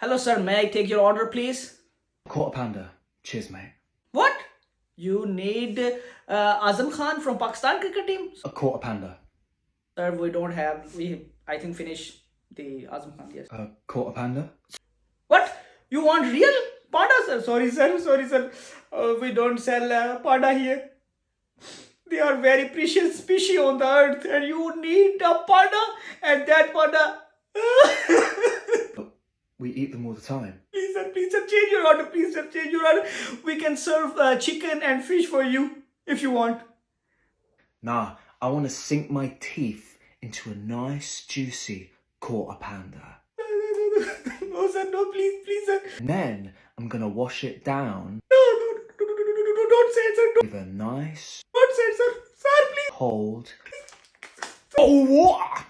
Hello, sir. May I take your order, please? Quarter pounder. Cheers, mate. What? You need Azam Khan from Pakistan cricket team? A quarter pounder. Sir, we don't have. I think, finish the Azam Khan. Yes. A quarter pounder. What? You want real panda, sir? Sorry, sir. Sorry, sir. We don't sell panda here. They are very precious species on the earth, and you need a panda, and that panda. But we eat them all the time. Please, sir, change your order. Please, sir, change your order. We can serve chicken and fish for you if you want. Nah, I want to sink my teeth into a nice, juicy quarter pounder. No, sir, no, please, sir. And then I'm gonna wash it down No, don't say it, sir. with a nice, Don't say it, sir. Sir, please. cold. Oh, what?